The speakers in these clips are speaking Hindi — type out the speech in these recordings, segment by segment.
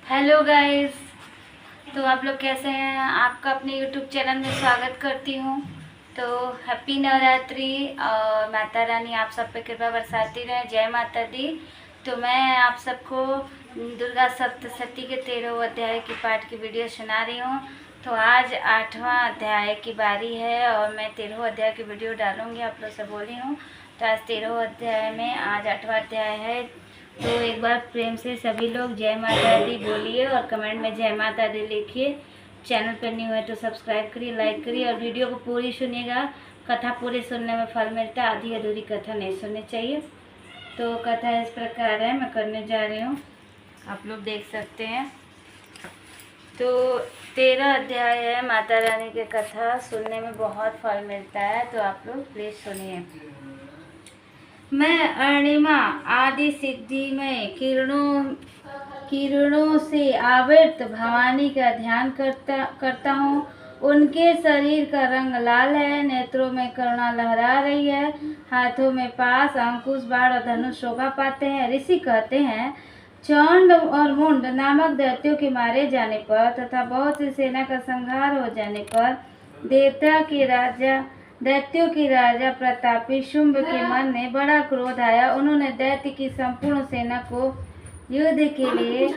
Hello guys. तो आप लोग कैसे हैं? आपका अपने यूट्यूब चैनल में स्वागत करती हूँ। तो हैप्पी नवरात्रि और माता रानी आप सब पे कृपा बरसाती रहे। जय माता दी। तो मैं आप सबको दुर्गा सप्तशती के 13वें अध्याय की पाठ की वीडियो सुना रही हूँ। तो आज 8वां अध्याय की बारी है और मैं 13वें अध्याय की वीडियो डालूँगी। आप लोग से बोली हूँ। तो आज 13वें अध्याय में आज 8वां अध्याय है। तो एक बार प्रेम से सभी लोग जय माता दी बोलिए और कमेंट में जय माता दी लिखिए। चैनल पर न्यू है तो सब्सक्राइब करिए, लाइक करिए और वीडियो को पूरी सुनिएगा। कथा पूरी सुनने में फल मिलता है, आधी अधूरी कथा नहीं सुननी चाहिए। तो कथा इस प्रकार है, मैं करने जा रही हूँ, आप लोग देख सकते हैं। तो 13 अध्याय है माता रानी की कथा, सुनने में बहुत फल मिलता है। तो आप लोग प्लीज़ सुनिए। मैं अरुणिमा आदि सिद्धि में किरणों से आवृत भवानी का ध्यान करता हूँ। उनके शरीर का रंग लाल है, नेत्रों में करुणा लहरा रही है, हाथों में पास अंकुश बाण और धनुष शोभा पाते हैं। ऋषि कहते हैं चंड और मुंड नामक दैत्यों के मारे जाने पर तथा बहुत सी सेना का संहार हो जाने पर दैत्यों के राजा प्रतापी शुंभ के मन में बड़ा क्रोध आया। उन्होंने दैत्य की संपूर्ण सेना को युद्ध के लिए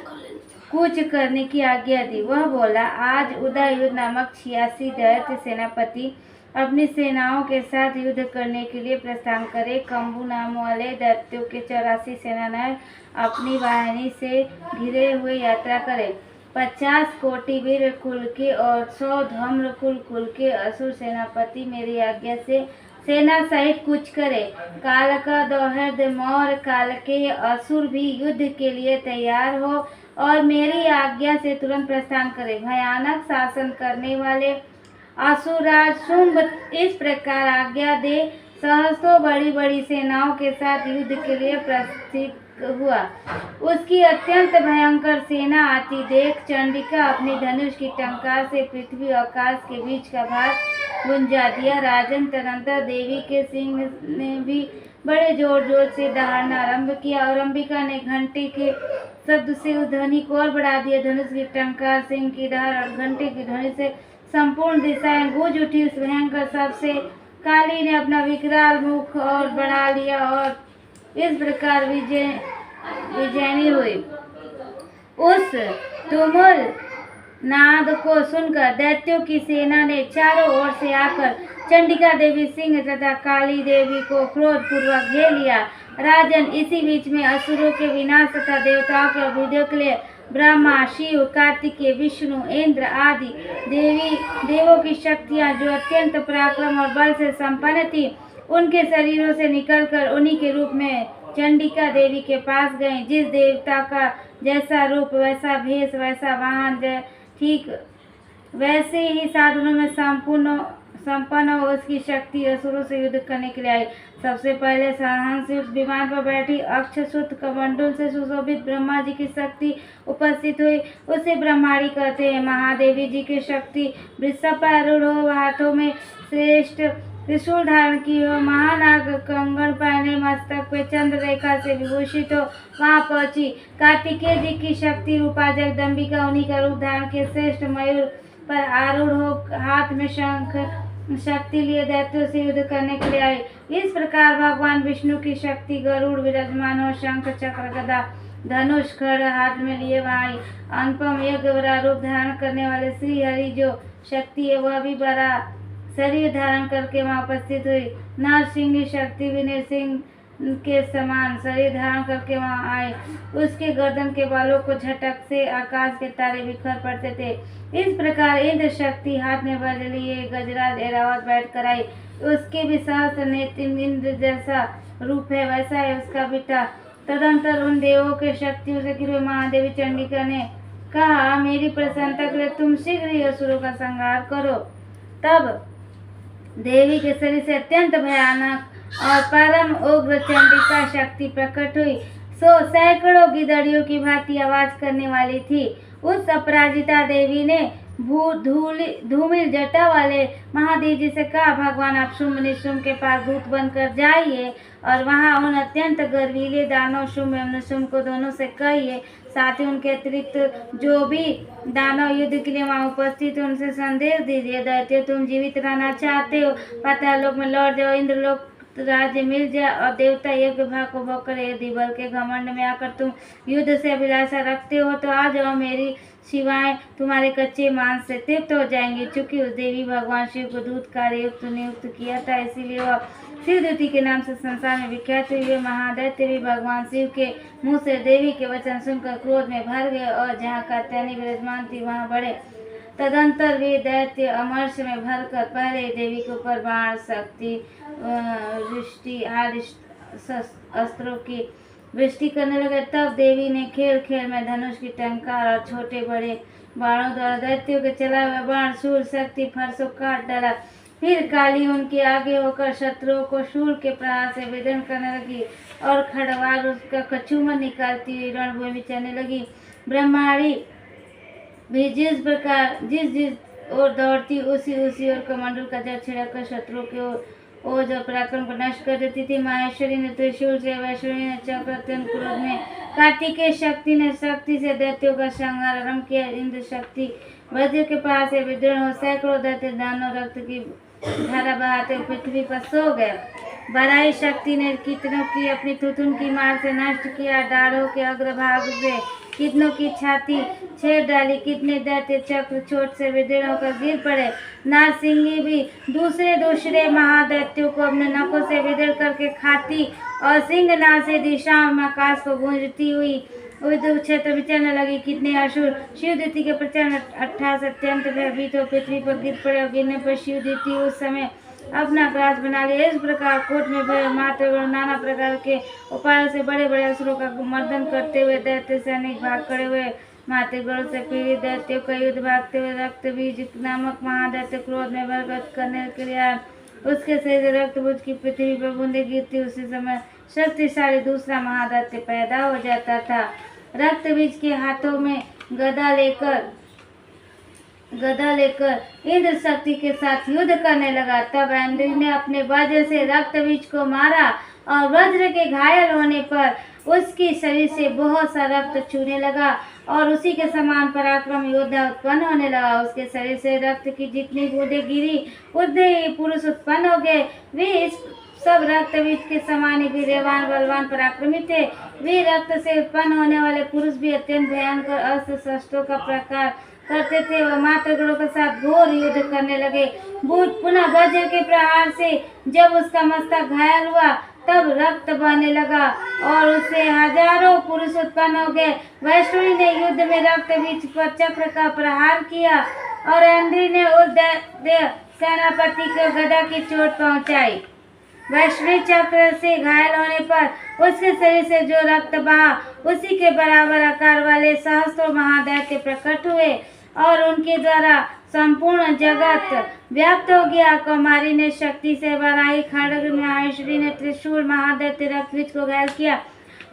कूच करने की आज्ञा दी। वह बोला, आज उदययुध नामक 86 दैत्य सेनापति अपनी सेनाओं के साथ युद्ध करने के लिए प्रस्थान करे। कंबू नाम वाले दैत्यों के 84 सेनानायक अपनी वाहिनी से घिरे हुए यात्रा करे। 50 कोटि वीर कुल के और 100 धम्र कुल के असुर सेनापति मेरी आज्ञा से सेना सहित कूच करे। काल का दोहर्द मौर्य काल के असुर भी युद्ध के लिए तैयार हो और मेरी आज्ञा से तुरंत प्रस्थान करे। भयानक शासन करने वाले असुरराज शुंभ इस प्रकार आज्ञा दे सहस्त्रों बड़ी बड़ी सेनाओं के साथ युद्ध के लिए प्रस्थित हुआ। उसकी अत्यंत भयंकर सेना आती देख चंडिका अपनी धनुष की टंकार से पृथ्वी और आकाश के बीच का भाग गुंजा दिया। राजन तदंतर देवी के सिंह ने भी बड़े जोर जोर से दहाड़ना आरंभ किया और अंबिका ने घंटे के शब्द से उस ध्वनि को और बढ़ा दिया। धनुष की टंकार, सिंह की दहाड़ और घंटे की ध्वनि से संपूर्ण दिशाएं गूंज उठी। उस भयंकर शब्द से काली ने अपना विकराल मुख और बढ़ा लिया और इस प्रकार विजयनी हुई। उस तुमुल नाद को सुनकर दैत्यों की सेना ने चारों ओर से आकर चंडिका देवी, सिंह तथा काली देवी को क्रोध पूर्वक घेर लिया। राजन, इसी बीच में असुरों के विनाश तथा देवताओं के अभ्युदय के लिए ब्रह्मा, शिव, कार्तिकेय, विष्णु, इंद्र आदि देवों की शक्तियां जो अत्यंत पराक्रम और बल से संपन्न थी, उनके शरीरों से निकलकर उन्हीं के रूप में चंडिका देवी के पास गए। जिस देवता का जैसा रूप वैसा भेष वैसा वाहन, ठीक वैसे ही साधनों में संपन्न हो उसकी शक्ति असुरों से युद्ध करने के लिए आई। सबसे पहले सहस्र विमान पर बैठी अक्षसूत्र कमंडल से सुशोभित ब्रह्मा जी की शक्ति उपस्थित हुई। उसे ब्रह्माणी कहते हैं। महादेवी जी की शक्ति वृषभ पर आरूढ़ हो, हाथों में श्रेष्ठ त्रिशूल धारण की हो, महानाग कंगन पहने, मस्तक पे चंद्र रेखा से विभूषित हो, वहां पहुंची। कार्तिकेय जी की शक्ति रूपा जगदम्बिका उन्हीं का रूप धारण के श्रेष्ठ मयूर पर आरूढ़ हो, हाथ में शंख शक्ति लिए दैत्यों से युद्ध करने के लिए आई। इस प्रकार भगवान विष्णु की शक्ति गरुड़ विराजमान हो, शंख चक्र गदा धनुष खड़ हाथ में लिए वहां आई। अनुपम यज्ञ बड़ा रूप धारण करने वाले श्री हरि जो शक्ति है वह भी बड़ा शरीर धारण करके वहां उपस्थित हुई। नरसिंह शक्ति भी नरसिंह के समान शरीर धारण करके वहां आए। उसके गर्दन के बालों को झटक से आकाश के तारे बिखर पड़ते थे। इस प्रकार इंद्र शक्ति हाथ में वज्र लिए गजराज ऐरावत बैठ कर आई। उसके भी सहस्त्र नेत्र, इंद्र जैसा रूप है वैसा है उसका बेटा। तदंतर उन देवों के शक्तियों से घिरे महादेवी चंडिका ने कहा, मेरी प्रसन्नता के लिए तुम शीघ्र ही असुरों का संहार करो। तब देवी के शरीर से अत्यंत भयानक और परम उग्र चंडिका शक्ति प्रकट हुई। सैकड़ों गिदड़ियों की भांति आवाज करने वाली थी। उस अपराजिता देवी ने धूमिल जटा वाले महादेव जी से कहा, भगवान आप शुंभ निशुंभ के पास दूत बनकर जाइए और वहां उन अत्यंत गर्वीले दानव शुंभ एवं निशुंभ को दोनों से कहिए, साथ ही उनके अतिरिक्त जो भी दानव युद्ध के लिए वहां उपस्थित है उनसे संदेश दीजिए, दैत्य तुम जीवित रहना चाहते हो, पाताल लोक में लौट जाओ, इंद्रलोक राज्य मिल जाए और देवता योग्य भाग को भोग करे, यदि बल के घमंड में आकर तुम युद्ध से अभिलाषा रखते हो तो आ जाओ, मेरी शिवाय तुम्हारे कच्चे मांस से तृप्त हो जाएंगे। चूंकि उस देवी भगवान शिव को दूत कार्य युक्त नियुक्त किया था, इसीलिए वह शिवदूती के नाम से संसार में विख्यात हुए। महादैत्य भी भगवान शिव के मुंह से देवी के वचन सुनकर क्रोध में भर गए और जहाँ कात्यायनी विराजमान थी वहाँ बढ़े। तदंतर वे दैत्य अमर्ष में भरकर पहले देवी के ऊपर बाण शक्ति वृष्टि आदि अस्त्रों की वृष्टि करने लगे। तब देवी ने खेल खेल में धनुष की टंकार और छोटे बड़े बाणों द्वारा दैत्यों के चला हुआ बाण शूल शक्ति फरसों काट डाला। फिर काली उनके आगे होकर शत्रुओं को शूल के प्रहार से विदन करने लगी और खड़वार उसका कछुमन निकालती हुई रणभूमि में चलने लगी। ब्रह्माणी भी जिस प्रकार जिस ओर दौड़ती उसी ओर कमंडल का जल छिड़क शत्रुओं के ओर जो पराक्रम को नष्ट कर देती थी। माहेश्वरी ने त्रिशूल से, वैश्वरी ने चक्र, अत्यंत क्रोध में कार्तिकेय शक्ति ने शक्ति से दैत्यों का संहार आरंभ किया। इंद्र शक्ति वज्र के पास से विद्रोह हो सैकड़ों दैत्य दानव रक्त की धारा बहाते पृथ्वी पर सो गए। बराई शक्ति ने कितनों की अपनी थुथुन की मार से नष्ट किया। डाढ़ों के अग्रभाग से कितनों की छाती छेद डाली। कितने दैत्य चक्र चोट से विदीर्ण होकर गिर पड़े। नारसिंगी भी दूसरे महादैत्यों को अपने नखों से विदीर्ण करके खाती और सिंह नाद से दिशाओं में आकाश को गूंजती हुई क्षेत्र में चलने लगी। कितने असुर शिवदूती के प्रचंड अट्ठास अत्यंत भयभीत हो पृथ्वी पर गिर पड़े और गिरने पर शिवदूती उस समय अपना ग्रास बना लिया। इस प्रकार कोट में भय मात्र नाना प्रकार के उपायों से बड़े बड़े असुरों का मर्दन करते हुए दैत्य सैनिक भाग खड़े हुए। मातृगणों से पीड़ित दैत्यों का युद्ध भागते हुए रक्त बीज नामक महादैत्य क्रोध में बरगत करने के लिए उसके शरीर रक्त बुझ की पृथ्वी पर बूंदे गिरती। उसी समय शक्तिशाली दूसरा महादैत्य पैदा हो जाता था। रक्त बीज के हाथों में गदा लेकर इंद्र शक्ति के साथ युद्ध करने लगा। तब इंद्र ने अपने वज्र से रक्त बीज को मारा और वज्र के घायल होने पर उसके शरीर से बहुत सा रक्त छूने लगा और उसी के समान पराक्रम योद्धा उत्पन्न होने लगा। उसके शरीर से रक्त की जितनी बूंदें गिरी उतने ही पुरुष उत्पन्न हो गए। वे इस सब रक्त बीज के समान ही वीर्यवान बलवान पराक्रमी थे। वे रक्त से उत्पन्न होने वाले पुरुष भी अत्यंत भयंकर अस्त्र शस्त्रों का प्रकार करते थे। वह मातृगणों के साथ घोर युद्ध करने लगे। पुनः वज्र के प्रहार से जब उसका मस्तक घायल हुआ तब रक्त बहने लगा और उससे हजारों पुरुष उत्पन्न हो गए। वैष्णवी ने युद्ध में रक्त बीज पर चक्र का प्रहार किया और इंद्र ने उस सेनापति को गदा की चोट पहुंचाई। वैष्णवी चक्र से घायल होने पर उसके शरीर से जो रक्त बहा उसी के बराबर आकार वाले सहस्त्रों महादैत्य प्रकट हुए और उनके द्वारा संपूर्ण जगत व्याप्त हो गया। कुमारी ने शक्ति से बराई खड्ग, माहेश्वरी ने त्रिशूल महादैत्य रक्त बीज को घायल किया।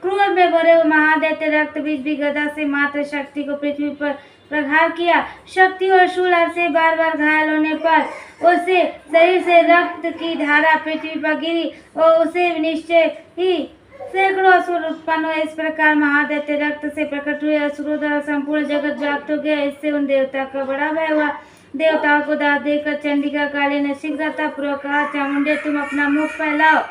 क्रोध में भरे हुए महादैत्य रक्त बीज भी गदा से मात्र शक्ति को पृथ्वी पर प्रहार किया। शक्ति और शूल से बार बार घायल होने पर उसे शरीर से रक्त की धारा पृथ्वी पर गिरी और उसे निश्चय ही सैकड़ों असुर उत्पन्न हुए। इस प्रकार महादैत्य रक्त से प्रकट हुए असुरों द्वारा संपूर्ण जगत व्याप्त हो गया। इससे उन देवता का बड़ा भय हुआ। देवताओं को दास देकर चंडिका काली ने शीघ्रता पूर्वक कहा, चामुंडे तुम अपना मुख फैलाओ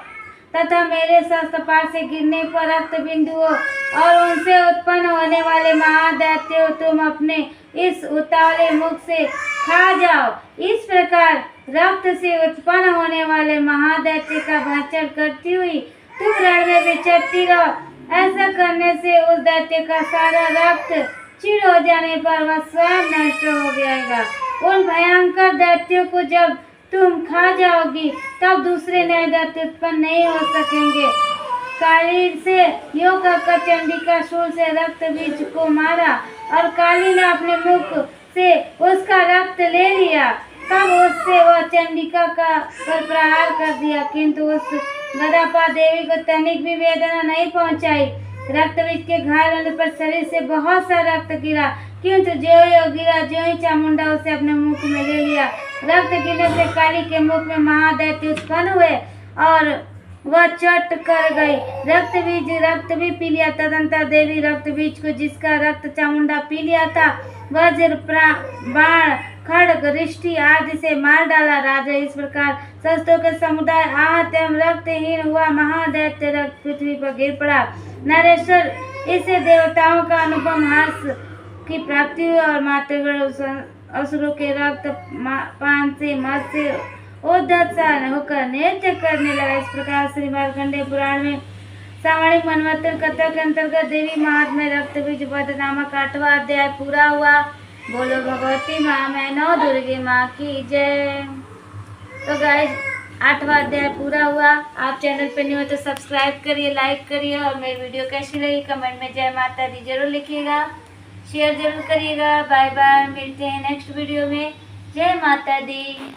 तथा मेरे शस्त्रपात से गिरने पर रक्त बिंदुओं और उनसे उत्पन्न होने वाले महादैत्यों तुम अपने इस उतावले मुख से खा जाओ। इस प्रकार रक्त से उत्पन्न होने वाले महादैत्य का भक्षण करती हुई तुम रण में विचरती रहो। ऐसा करने से उस दैत्य का सारा रक्त क्षीण हो जाने पर वह स्वयं नष्ट हो जाएगा। उन भयंकर दैत्यों को जब तुम खा जाओगी तब दूसरे नए दैत्य उत्पन्न नहीं हो सकेंगे। काली से यो कहकर चंडिका शूल से रक्त बीज को मारा और काली ने अपने मुख से उसका रक्त ले लिया। तब उससे वह चंडिका का पर प्रहार कर दिया, किंतु उस गदापा देवी को तनिक भी वेदना नहीं पहुंचाई। रक्त बीज के घायल होने पर शरीर से बहुत सा रक्त गिरा, किंतु ज्यों ही गिरा, ज्यों ही चामुंडा उसे अपने मुख में ले लिया। रक्त गिरने से काली के मुख में महादैत्य उत्पन्न हुए और वह चट कर गई। रक्त भी पी लिया। तदंतर देवी रक्त बीज को, जिसका रक्त चामुंडा पी लिया था, वज्र बाण खड्ग रिष्टि आदि से मार डाला। राजा इस प्रकार शस्त्रों के समुदाय आहत एवं रक्तहीन हुआ। महादैत्य रक्त पृथ्वी पर गिर पड़ा। नरेश्वर, इससे देवताओं का अनुपम हर्ष की प्राप्ति हुई और मातृगण असुरों के रक्त पान से मत से उद्दत होकर नृत्य करने लगा। इस प्रकार श्री मार्कंडेय पुराण में सामाणिक मनवंतर कथा के अंतर्गत देवी महात्म्य रक्त बीज वध नामक 8वां अध्याय पूरा हुआ। बोलो भगवती माँ मैनो दुर्गे माँ की जय। तो गाइस 8वां अध्याय पूरा हुआ। आप चैनल पे न्यू हो तो सब्सक्राइब करिए, लाइक करिए और मेरी वीडियो कैसी लगी कमेंट में जय माता दी जरूर लिखिएगा, शेयर जरूर करिएगा। बाय बाय, मिलते हैं नेक्स्ट वीडियो में। जय माता दी।